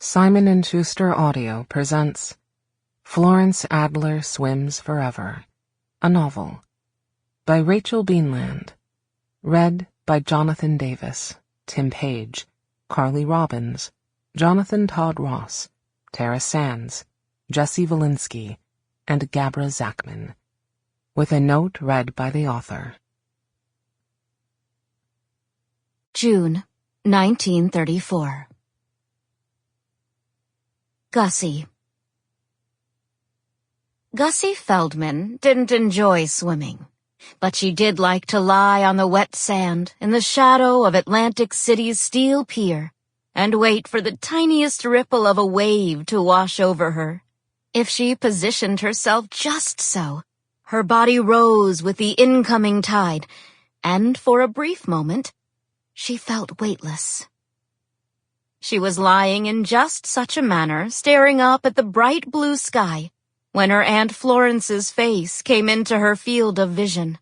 Simon & Schuster Audio presents Florence Adler Swims Forever, a novel, by Rachel Beanland, read by Jonathan Davis, Tim Paige, Carly Robbins, Jonathan Todd Ross, Tara Sands, Jesse Vilinsky, and Gabra Zackman, with a note read by the author. June, 1934. Gussie. Gussie Feldman didn't enjoy swimming, but she did like to lie on the wet sand in the shadow of Atlantic City's steel pier and wait for the tiniest ripple of a wave to wash over her. If she positioned herself just so, her body rose with the incoming tide, and for a brief moment, she felt weightless. She was lying in just such a manner, staring up at the bright blue sky, when her Aunt Florence's face came into her field of vision.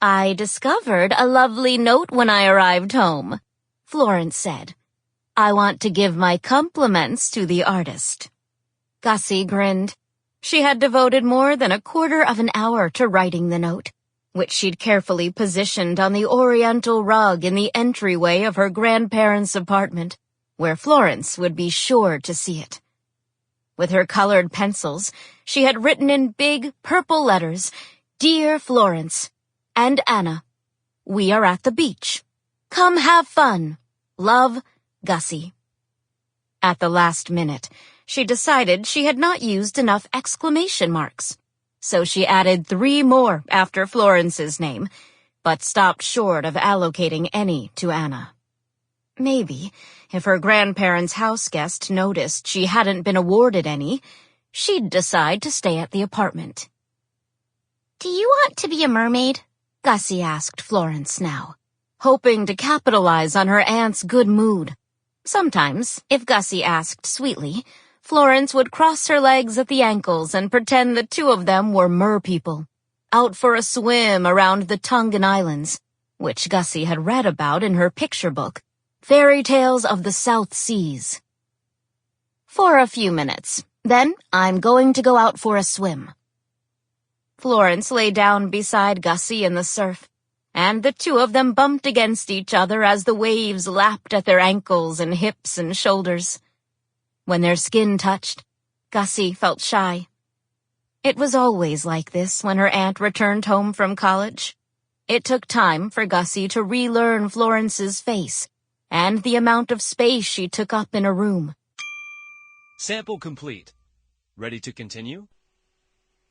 "I discovered a lovely note when I arrived home," Florence said. "I want to give my compliments to the artist." Gussie grinned. She had devoted more than a quarter of an hour to writing the note, which she'd carefully positioned on the oriental rug in the entryway of her grandparents' apartment, where Florence would be sure to see it. With her colored pencils, she had written in big purple letters, "Dear Florence and Anna, we are at the beach. Come have fun. Love, Gussie." At the last minute, she decided she had not used enough exclamation marks, so she added 3 more after Florence's name, but stopped short of allocating any to Anna. Maybe, if her grandparents' houseguest noticed she hadn't been awarded any, she'd decide to stay at the apartment. "Do you want to be a mermaid?" Gussie asked Florence now, hoping to capitalize on her aunt's good mood. Sometimes, if Gussie asked sweetly, Florence would cross her legs at the ankles and pretend the two of them were mer-people, out for a swim around the Tongan Islands, which Gussie had read about in her picture book, Fairy Tales of the South Seas. "For a few minutes. Then I'm going to go out for a swim." Florence lay down beside Gussie in the surf, and the two of them bumped against each other as the waves lapped at their ankles and hips and shoulders. When their skin touched, Gussie felt shy. It was always like this when her aunt returned home from college. It took time for Gussie to relearn Florence's face and the amount of space she took up in a room. Sample complete. Ready to continue?